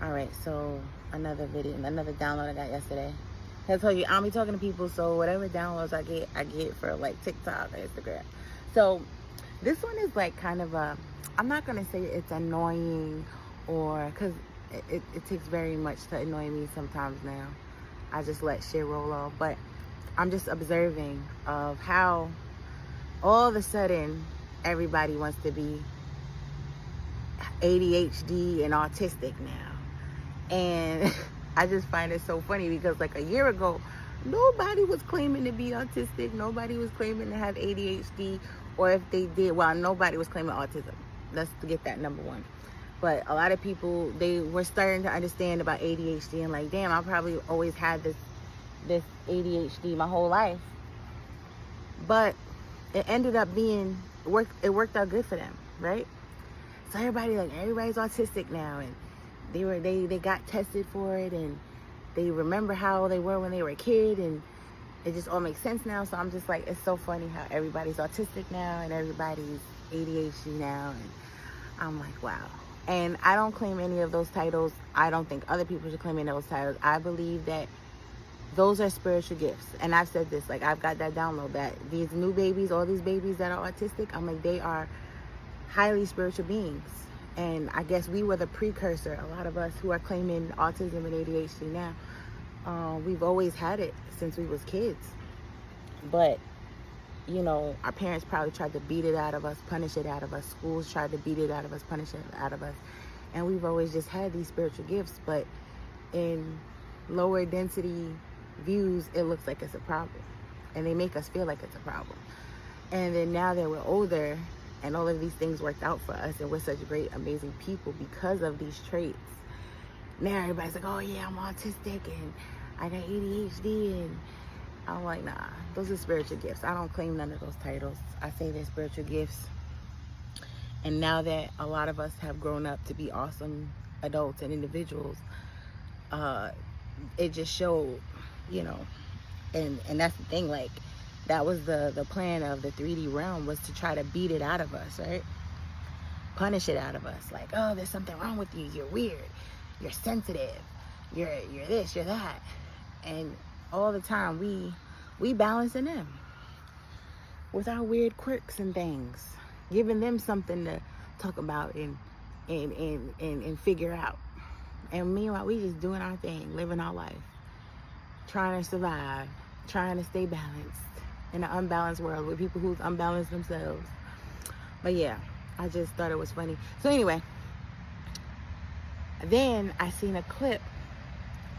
All right, so another video, another download I got yesterday. I told you I'll be talking to people, so whatever downloads I get for like TikTok or Instagram. So this one is like kind of a, I'm not gonna say it's annoying, or because it takes very much to annoy me sometimes now. I just let shit roll off, but I'm just observing of how all of a sudden everybody wants to be ADHD and autistic now. And I just find it so funny because like a year ago, nobody was claiming to be autistic. Nobody was claiming to have ADHD. Or if they did, well, nobody was claiming autism. Let's get that number one. But a lot of people, they were starting to understand about ADHD and like, damn, I probably always had this ADHD my whole life. But it ended up being, it worked out good for them, right? So everybody's autistic now, and they got tested for it, and they remember how they were when they were a kid, and it just all makes sense now. So I'm just like, it's so funny how everybody's autistic now and everybody's ADHD now, and I'm like, wow. And I don't claim any of those titles. I don't think other people should claim any of those titles. I believe that those are spiritual gifts. And I've said this, like I've got that download that these new babies, all these babies that are autistic, I'm like, they are highly spiritual beings. And I guess we were the precursor. A lot of us who are claiming autism and ADHD now, we've always had it since we was kids. But, you know, our parents probably tried to beat it out of us, punish it out of us. Schools tried to beat it out of us, punish it out of us. And we've always just had these spiritual gifts. But in lower density views, it looks like it's a problem. And they make us feel like it's a problem. And then now that we're older, and all of these things worked out for us, and we're such great, amazing people because of these traits. Now everybody's like, oh yeah, I'm autistic and I got ADHD, and I'm like, nah, those are spiritual gifts. I don't claim none of those titles. I say they're spiritual gifts. And now that a lot of us have grown up to be awesome adults and individuals, it just showed, you know, and that's the thing, like, that was the plan of the 3D realm, was to try to beat it out of us, right? Punish it out of us. Like, oh, there's something wrong with you. You're weird. You're sensitive. You're this, you're that. And all the time we balancing them with our weird quirks and things, giving them something to talk about and figure out. And meanwhile, we just doing our thing, living our life, trying to survive, trying to stay balanced in an unbalanced world with people who's unbalanced themselves. But yeah, I just thought it was funny. So anyway, then I seen a clip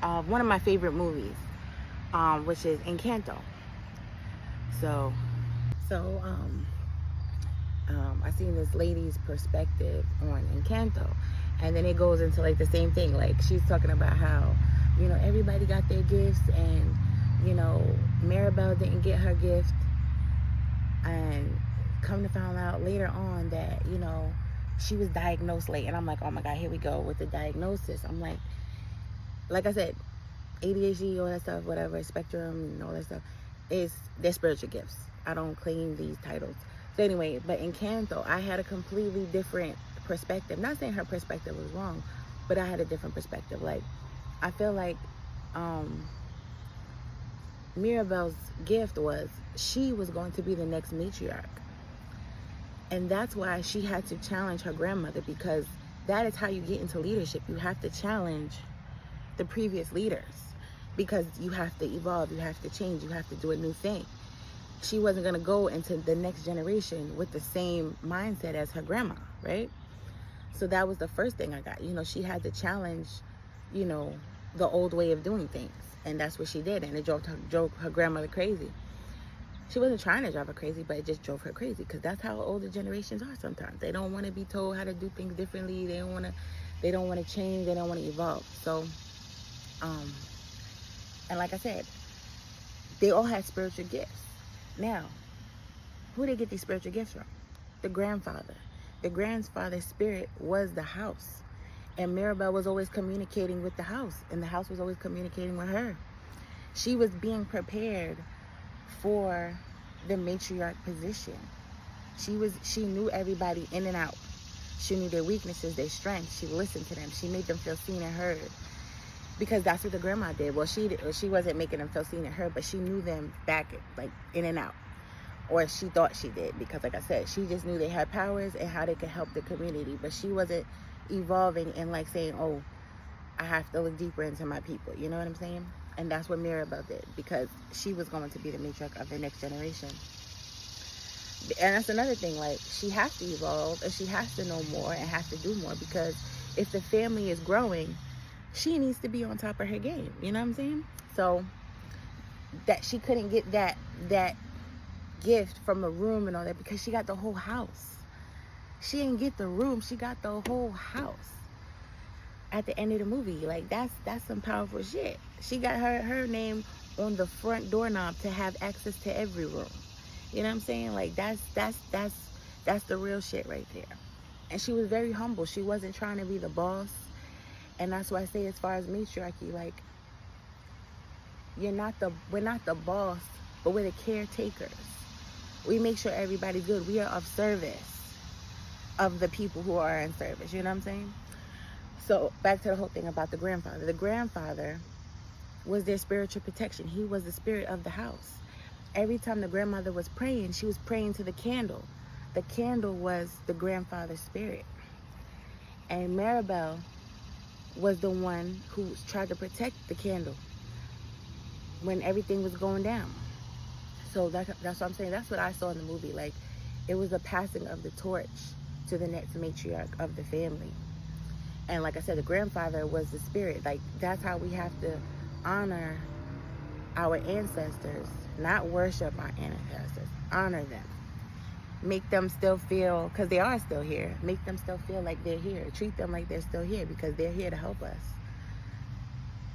of one of my favorite movies, which is Encanto. So I seen this lady's perspective on Encanto, and then it goes into like the same thing. Like, she's talking about how, you know, everybody got their gifts, and you know, Maribel didn't get her gift, and come to find out later on that, you know, she was diagnosed late. And I'm like, oh my God, here we go with the diagnosis. I'm like I said, ADHD, all that stuff, whatever, spectrum and all that stuff, they're spiritual gifts. I don't claim these titles. So anyway, but in Encanto, I had a completely different perspective. Not saying her perspective was wrong, but I had a different perspective. Like, I feel like Mirabel's gift was, she was going to be the next matriarch. And that's why she had to challenge her grandmother, because that is how you get into leadership. You have to challenge the previous leaders, because you have to evolve, you have to change, you have to do a new thing. She wasn't going to go into the next generation with the same mindset as her grandma, right? So that was the first thing I got. You know, she had to challenge, you know, the old way of doing things. And that's what she did. And it drove her grandmother crazy. She wasn't trying to drive her crazy, but it just drove her crazy, because that's how older generations are sometimes. They don't want to be told how to do things differently. They don't want to change. They don't want to evolve. So, and like I said, they all had spiritual gifts. Now, who did they get these spiritual gifts from? The grandfather. The grandfather's spirit was the house. And Maribel was always communicating with the house, and the house was always communicating with her. She was being prepared for the matriarch position. She knew everybody in and out. She knew their weaknesses, their strengths. She listened to them. She made them feel seen and heard, because that's what the grandma did. Well, she wasn't making them feel seen and heard, but she knew them back, like, in and out. Or she thought she did, because like I said, she just knew they had powers and how they could help the community. But she wasn't evolving and like saying, oh, I have to look deeper into my people. You know what I'm saying? And that's what Mirabelle did, because she was going to be the matriarch of the next generation. And that's another thing, like, she has to evolve and she has to know more and has to do more, because if the family is growing, she needs to be on top of her game. You know what I'm saying? So that she couldn't get that gift from a room and all that, because she got the whole house. She didn't get the room, she got the whole house at the end of the movie. Like, that's some powerful shit. She got her name on the front doorknob to have access to every room. You know what I'm saying? Like, that's the real shit right there. And she was very humble. She wasn't trying to be the boss. And that's why I say, as far as matriarchy, like, we're not the boss, but we're the caretakers. We make sure everybody's good. We are of service of the people who are in service. You know what I'm saying? So back to the whole thing about the grandfather. The grandfather was their spiritual protection. He was the spirit of the house. Every time the grandmother was praying, she was praying to the candle. The candle was the grandfather's spirit. And Mirabelle was the one who tried to protect the candle when everything was going down. So that's what I'm saying. That's what I saw in the movie. Like, it was a passing of the torch to the next matriarch of the family. And like I said, the grandfather was the spirit. Like, that's how we have to honor our ancestors, not worship our ancestors. Honor them. Make them still feel, because they are still here, make them still feel like they're here. Treat them like they're still here, because they're here to help us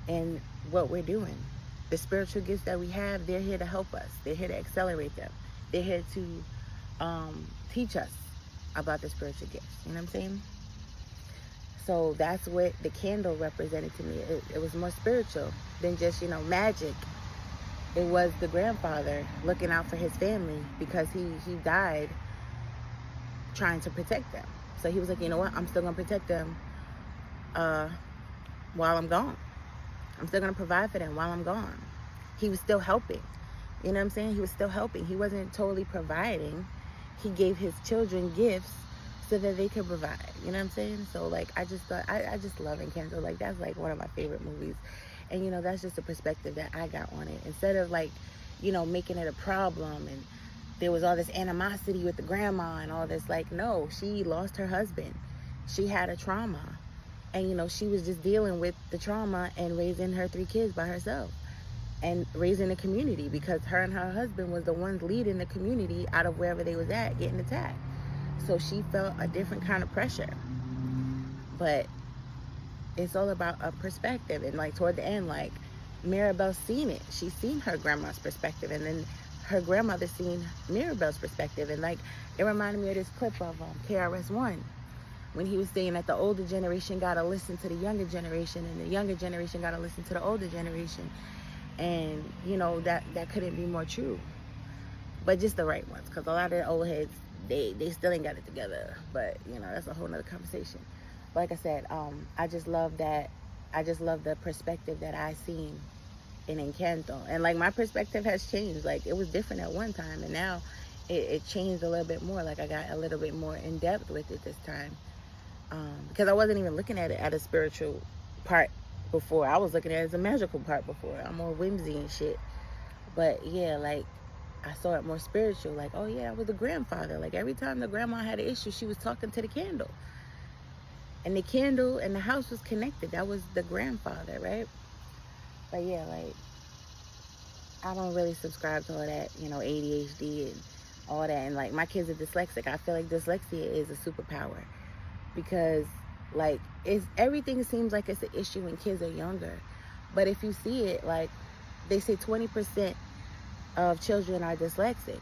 in what we're doing. The spiritual gifts that we have, they're here to help us. They're here to accelerate them. They're here to teach us about the spiritual gifts. You know what I'm saying? So that's what the candle represented to me. It was more spiritual than just, magic. It was the grandfather looking out for his family, because he died trying to protect them. So he was like, you know what? I'm still going to protect them while I'm gone. I'm still going to provide for them while I'm gone. He was still helping. You know what I'm saying? He was still helping. He wasn't totally providing. He gave his children gifts so that they could provide. You know what I'm saying? So, like, I just thought, I just love Encanto. Like, that's, like, one of my favorite movies. And, that's just the perspective that I got on it. Instead of, like, making it a problem and there was all this animosity with the grandma and all this, like, no, she lost her husband. She had a trauma. And, she was just dealing with the trauma and raising her 3 kids by herself and raising the community, because her and her husband was the ones leading the community out of wherever they was at getting attacked. So she felt a different kind of pressure. But it's all about a perspective. And, like, toward the end, like, Mirabelle seen it. She seen her grandma's perspective, and then her grandmother seen Mirabelle's perspective. And, like, it reminded me of this clip of KRS-One, when he was saying that the older generation got to listen to the younger generation, and the younger generation got to listen to the older generation. And, that couldn't be more true. But just the right ones, because a lot of the old heads, they still ain't got it together. But, that's a whole nother conversation. But like I said, I just love that. I just love the perspective that I seen in Encanto. And, like, my perspective has changed. Like, it was different at one time, and now it changed a little bit more. Like, I got a little bit more in depth with it this time. Because I wasn't even looking at it at a spiritual part before. I was looking at it as a magical part before. I'm more whimsy and shit. But yeah, like, I saw it more spiritual. Like, oh yeah, I was the grandfather. Like, every time the grandma had an issue, she was talking to the candle. And the candle and the house was connected. That was the grandfather, right? But yeah, like, I don't really subscribe to all that, ADHD and all that. And, like, my kids are dyslexic. I feel like dyslexia is a superpower. Because, like, everything seems like it's an issue when kids are younger. But if you see it, like, they say 20% of children are dyslexic.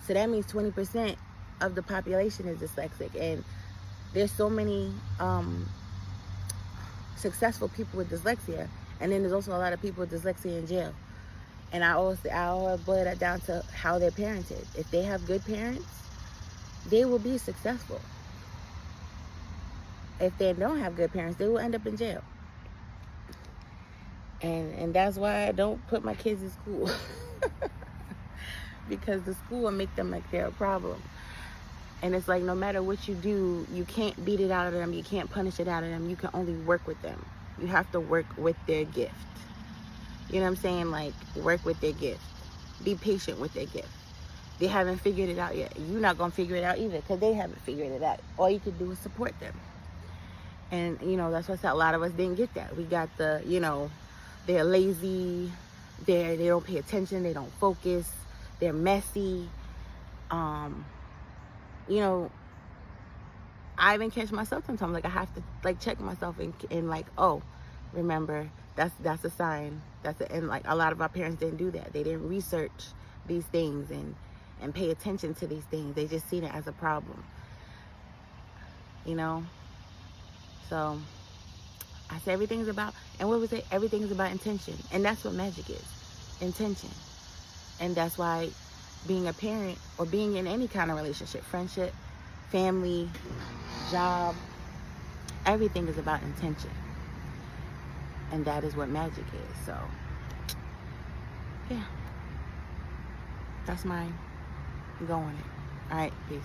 So that means 20% of the population is dyslexic. And there's so many successful people with dyslexia. And then there's also a lot of people with dyslexia in jail. And I always boil that down to how they're parented. If they have good parents, they will be successful. if they don't have good parents, they will end up in jail. And that's why I don't put my kids in school. Because the school will make them like they're a problem. And it's like, no matter what you do, you can't beat it out of them. You can't punish it out of them. You can only work with them. You have to work with their gift. You know what I'm saying? Like, work with their gift. Be patient with their gift. They haven't figured it out yet. You're not going to figure it out either, because they haven't figured it out. All you can do is support them. And, you know, that's why I said a lot of us didn't get that. We got the, you know, they're lazy. They don't pay attention. They don't focus. They're messy. You know, I even catch myself sometimes. Like, I have to, like, check myself and like, oh, remember, that's a sign. And like, a lot of our parents didn't do that. They didn't research these things and pay attention to these things. They just seen it as a problem. You know? So, I say everything's about, and what was it? Everything is about intention. And that's what magic is. Intention. And that's why being a parent, or being in any kind of relationship, friendship, family, job, everything is about intention. And that is what magic is. So, yeah. That's my go on it. All right, peace.